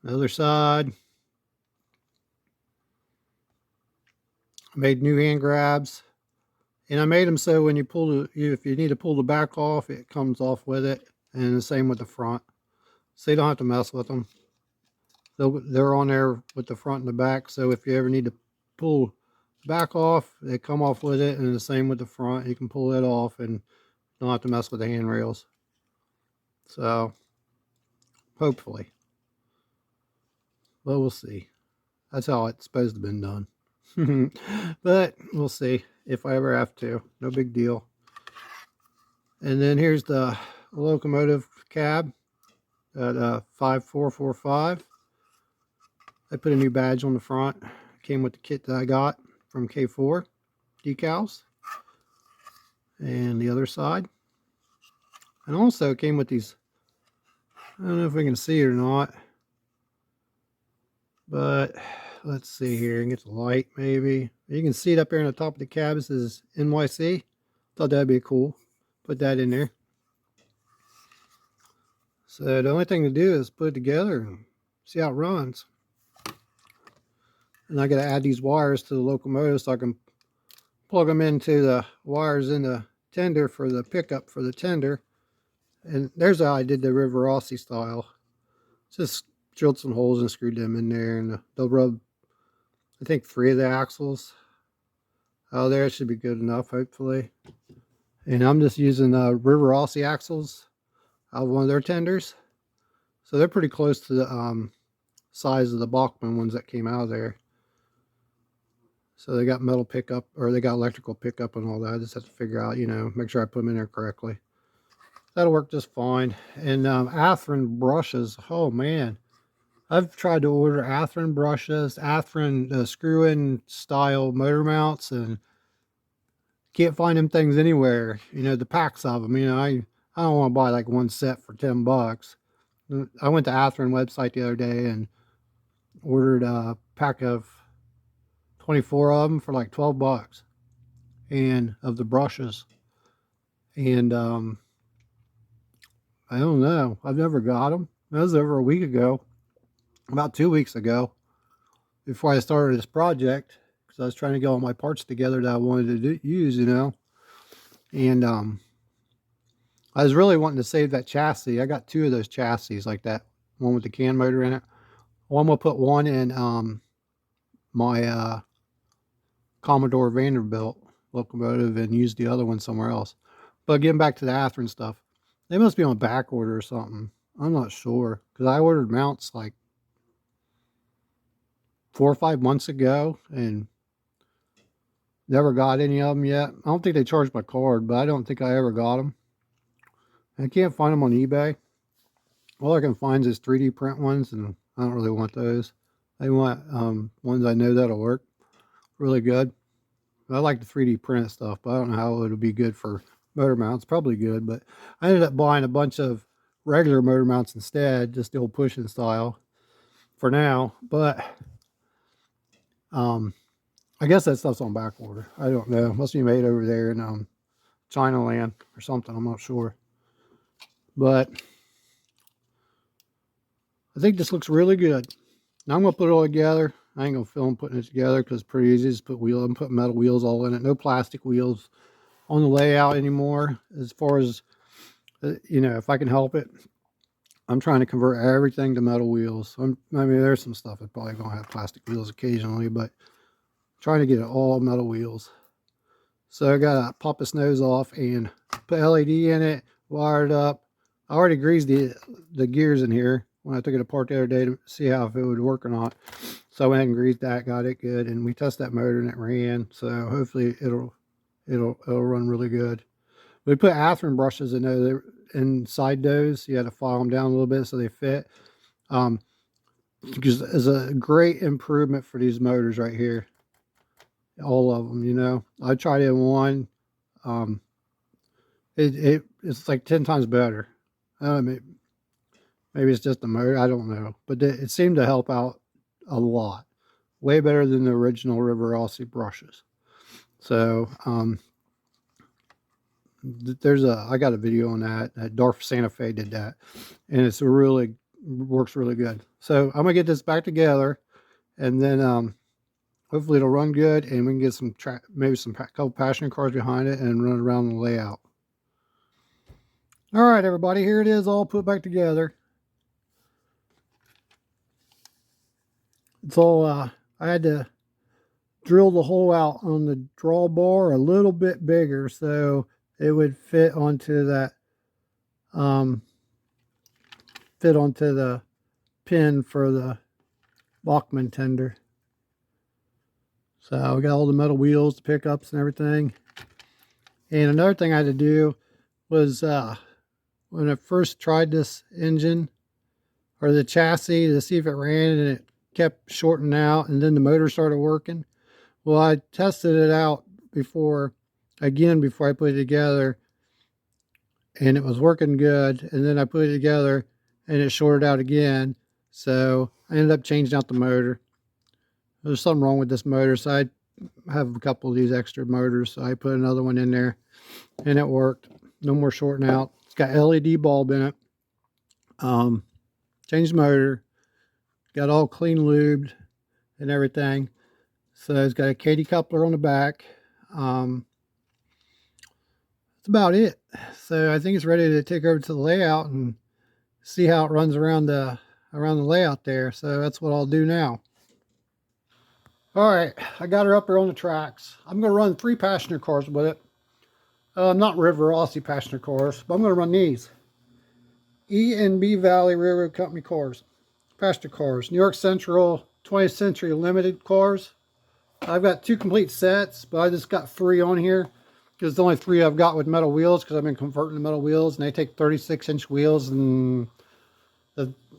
The other side. I made new hand grabs. And I made them so when you pull if you need to pull the back off, it comes off with it. And the same with the front. So you don't have to mess with them. They're on there with the front and the back. So if you ever need to pull the back off, they come off with it. And the same with the front. You can pull it off and don't have to mess with the handrails. So hopefully. Well, we'll see. That's how it's supposed to have been done. But we'll see if I ever have to. No big deal. And then here's the locomotive cab at 5445. I put a new badge on the front. Came with the kit that I got from K4 decals. And the other side. And also came with these, I don't know if we can see it or not, but let's see here and get the light maybe. You can see it up here on the top of the cab. This is NYC. Thought that'd be cool. Put that in there. So the only thing to do is put it together and see how it runs. And I got to add these wires to the locomotive so I can plug them into the wires in the tender for the pickup for the tender. And there's how I did the Rivarossi style. Just drilled some holes and screwed them in there, and they'll rub, I think, 3 of the axles. Oh, there, it should be good enough, hopefully. And I'm just using Rivarossi axles out of one of their tenders. So they're pretty close to the size of the Bachmann ones that came out of there. So they got metal pickup, or they got electrical pickup and all that. I just have to figure out, make sure I put them in there correctly. That'll work just fine. And Atherin brushes, oh man. I've tried to order Atherin brushes, Atherin screw-in style motor mounts, and can't find them things anywhere. The packs of them. I don't want to buy like one set for $10. I went to Atherin website the other day and ordered a pack of 24 of them for like $12, and of the brushes. And I don't know. I've never got them. That was over a week ago. About 2 weeks ago, before I started this project, because I was trying to get all my parts together that I wanted to use, and I was really wanting to save that chassis. I got 2 of those chassis like that, one with the can motor in it. One will put one in my Commodore Vanderbilt locomotive and use the other one somewhere else. But getting back to the Atherin stuff, they must be on back order or something. I'm not sure, because I ordered mounts like 4 or 5 months ago and never got any of them yet. I don't think they charged my card, but I don't think I ever got them. I can't find them on eBay. All I can find is 3D print ones, and I don't really want those. I want ones I know that'll work really good. I like the 3D print stuff, but I don't know how it'll be good for motor mounts. Probably good, but I ended up buying a bunch of regular motor mounts instead, just the old pushing style. for now, but I guess that stuff's on back order. I don't know. Must be made over there in China land or something. I'm not sure. But I think this looks really good. Now I'm going to put it all together. I ain't going to film putting it together because it's pretty easy. Just put wheels. I'm putting metal wheels all in it. No plastic wheels on the layout anymore. As far as, you know, if I can help it, I'm trying to convert everything to metal wheels. I mean, there's some stuff that's probably going to have plastic wheels occasionally, but I'm trying to get it all metal wheels. So I got to pop its nose off and put LED in it, wire it up. I already greased the gears in here when I took it apart the other day to see how if it would work or not. So I went ahead and greased that, got it good, and we tested that motor and it ran. So hopefully it'll run really good. We put Atherin brushes in there inside those. You had to file them down a little bit so they fit. Because it's a great improvement for these motors right here. All of them, you know. I tried it in one. It's like 10 times better. I don't know, maybe it's just the motor. I don't know, but it seemed to help out a lot. Way better than the original Rivarossi brushes. So I got a video on that. Darth Santa Fe did that, and it's really works really good. So I'm gonna get this back together, and then hopefully it'll run good, and we can get some maybe some couple passenger cars behind it and run around the layout. All right, everybody, here it is all put back together. It's all I had to drill the hole out on the drawbar a little bit bigger so it would fit onto that the pin for the Bachmann tender. So we got all the metal wheels, the pickups and everything. And another thing I had to do was when I first tried this engine or the chassis to see if it ran, and it kept shorting out, and then the motor started working. Well, I tested it out before I put it together, and it was working good, and then I put it together and it shorted out again. So I ended up changing out the motor. There's something wrong with this motor, so I have a couple of these extra motors, so I put another one in there and it worked. No more shorting out. It's got LED bulb in it. Changed the motor, got all clean lubed and everything. So it's got a Katy coupler on the back. That's about it. So I think it's ready to take over to the layout and see how it runs around the layout there. So that's what I'll do now. All right, I got her up there on the tracks. I'm going to run 3 passenger cars with it. Not Rivarossi passenger cars, but I'm going to run these. E and B Valley Railroad Company cars. Passenger cars. New York Central 20th Century Limited cars. I've got 2 complete sets, but I just got 3 on here. Because the only 3 I've got with metal wheels, because I've been converting to metal wheels, and they take 36-inch wheels, and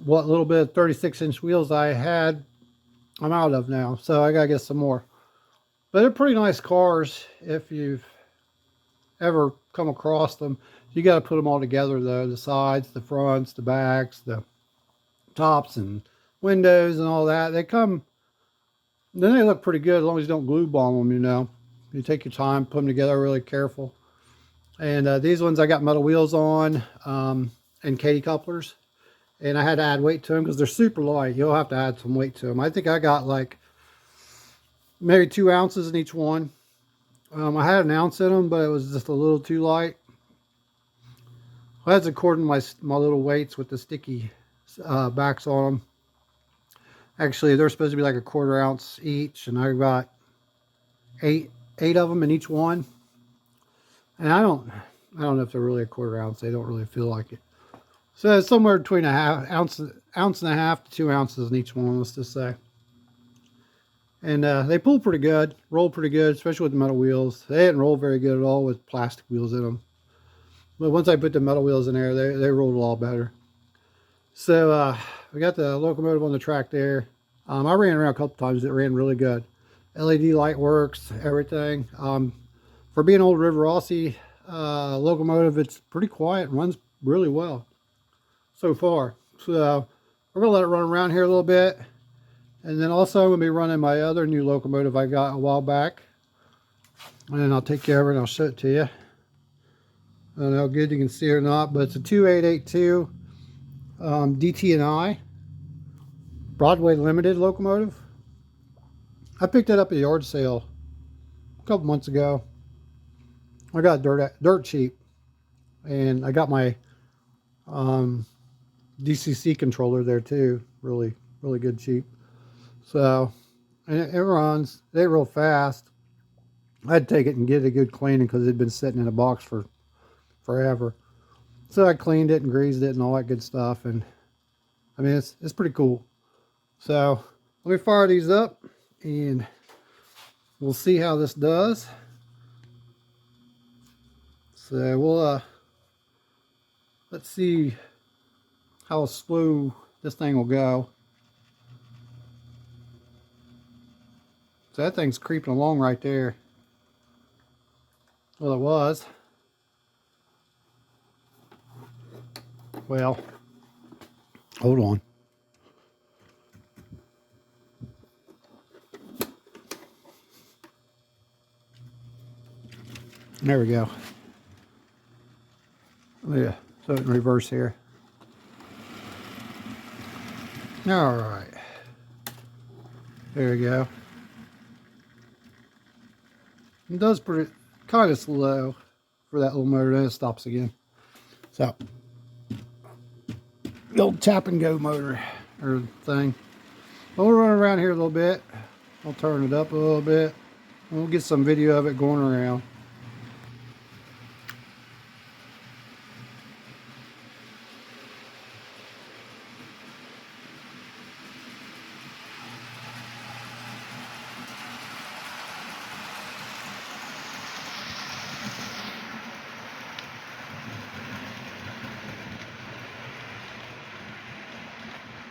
what little bit of 36-inch wheels I had, I'm out of now. So I got to get some more. But they're pretty nice cars if you've ever come across them. You got to put them all together though. The sides, the fronts, the backs, the tops and windows and all that. Then they look pretty good as long as you don't glue bomb them, you know. You take your time, put them together really careful. And these ones I got metal wheels on and Katy couplers. And I had to add weight to them because they're super light. You'll have to add some weight to them. I think I got like maybe 2 ounces in each one. I had an ounce in them, but it was just a little too light. Well, that's according to my little weights with the sticky backs on them. Actually, they're supposed to be like a 1/4 ounce each, and I got eight of them in each one. And I don't know if they're really a 1/4 ounce. They don't really feel like it. So it's somewhere between ounce and a half to 2 ounces in each one, let's just say. And they pull pretty good, roll pretty good, especially with the metal wheels. They didn't roll very good at all with plastic wheels in them. But once I put the metal wheels in there, they rolled a lot better. So we got the locomotive on the track there. I ran around a couple times. It ran really good. LED light works, everything. For being an old Rivarossi locomotive, it's pretty quiet and runs really well so far. So I'm going to let it run around here a little bit. And then also I'm going to be running my other new locomotive I got a while back. And then I'll take you over and I'll show it to you. I don't know how good you can see it or not, but it's a 2882 DT&I Broadway Limited locomotive. I picked it up at a yard sale a couple months ago. I got dirt cheap, and I got my DCC controller there too. Really good cheap. So, and it runs real fast. I'd take it and get a good cleaning because it'd been sitting in a box for forever. So I cleaned it and greased it and all that good stuff, and I mean it's pretty cool. So let me fire these up and we'll see how this does. So we'll let's see how slow this thing will go. So that thing's creeping along right there. Well, it was. Well, hold on. There we go. Yeah, so in reverse here. All right. There we go. It does pretty kind of slow for that little motor, then it stops again. So the old tap and go motor or thing. We'll run around here a little bit. I'll turn it up a little bit. We'll get some video of it going around.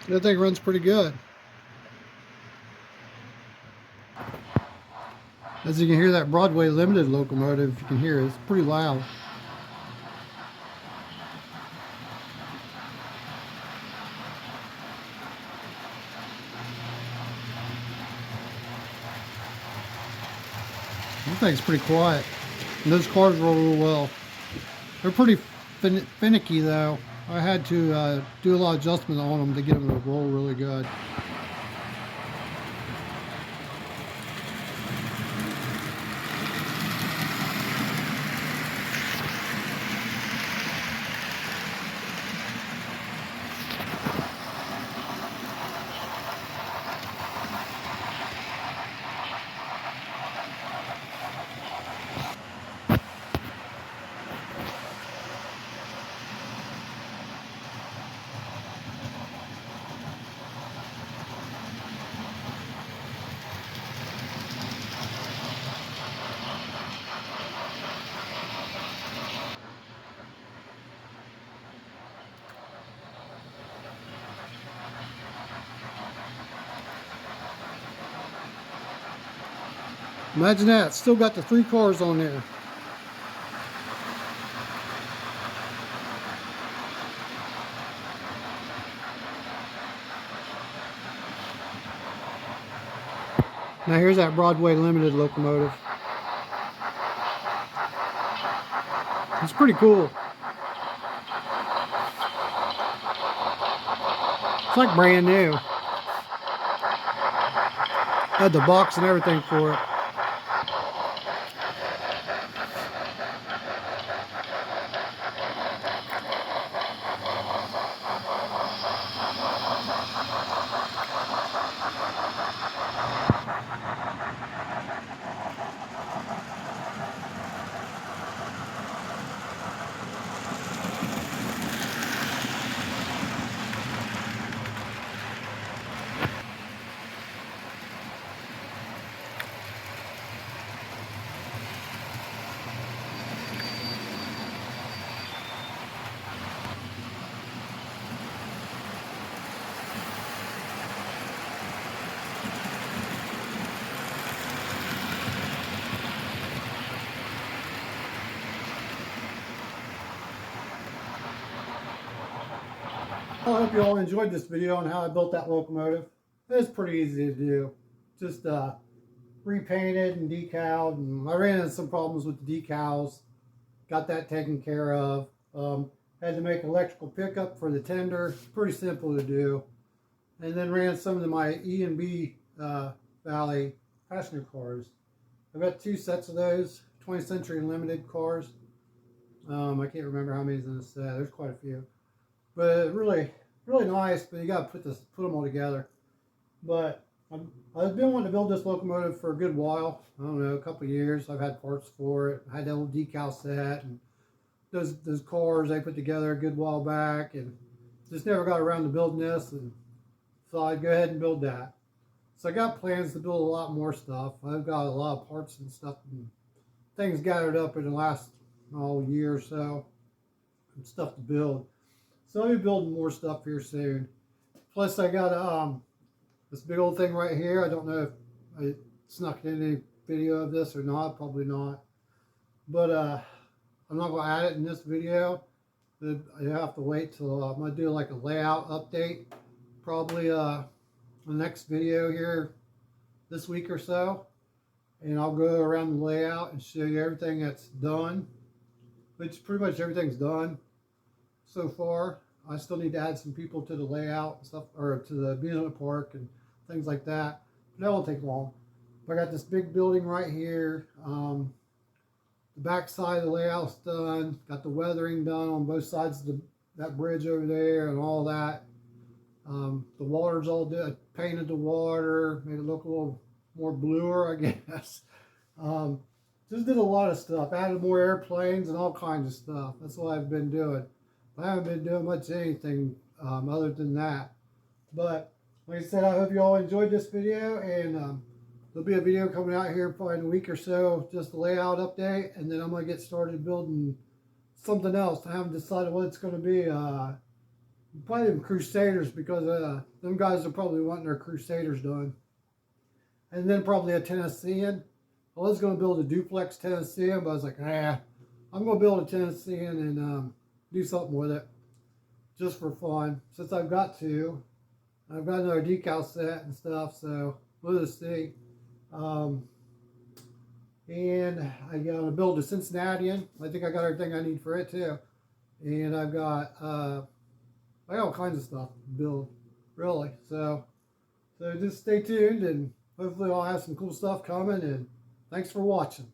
That thing runs pretty good. As you can hear, that Broadway Limited locomotive, you can hear it's pretty loud. That thing's pretty quiet. And those cars roll real well. They're pretty finicky though. I had to do a lot of adjustment on them to get them to roll really good. Imagine that, still got the 3 cars on there. Now here's that Broadway Limited locomotive. It's pretty cool. It's like brand new. Had the box and everything for it. I hope you all enjoyed this video on how I built that locomotive. It's pretty easy to do. Just repainted and decaled, and I ran into some problems with the decals. Got that taken care of. Had to make electrical pickup for the tender. Pretty simple to do. And then ran some of my E and B Valley passenger cars. I've got 2 sets of those 20th Century Limited cars. I can't remember how many's in this set. There's quite a few. But really nice, but you got to put them all together. But I've been wanting to build this locomotive for a good while. I don't know, a couple of years. I've had parts for it. I had that little decal set, and those cars I put together a good while back, and just never got around to building this, and so I'd go ahead and build that. So I got plans to build a lot more stuff. I've got a lot of parts and stuff and things gathered up in the last year or so, and stuff to build. So I'll be building more stuff here soon. Plus I got this big old thing right here. I don't know if I snuck in any video of this or not, probably not. But I'm not going to add it in this video. I have to wait till I'm going to do like a layout update. Probably the next video here this week or so. And I'll go around the layout and show you everything that's done. Which pretty much everything's done so far. I still need to add some people to the layout and stuff, or to the amusement park and things like that. But that won't take long. But I got this big building right here. The back side of the layout's done. Got the weathering done on both sides of that bridge over there and all that. The water's all done. I painted the water, made it look a little more bluer, I guess. Just did a lot of stuff. Added more airplanes and all kinds of stuff. That's what I've been doing. I haven't been doing much anything other than that. But like I said, I hope you all enjoyed this video, and there'll be a video coming out here probably in a week or so, just the layout update, and then I'm going to get started building something else. I haven't decided what it's going to be. Probably them Crusaders, because them guys are probably wanting their Crusaders done. And then probably a Tennessean. I was going to build a duplex Tennessean, but I was like, I'm going to build a Tennessean and do something with it just for fun, since I've got two. I've got another decal set and stuff, so we'll just see. And I got to build a Cincinnatian. I think I got everything I need for it too. And I got all kinds of stuff to build, really. So just stay tuned, and hopefully I'll have some cool stuff coming. And thanks for watching.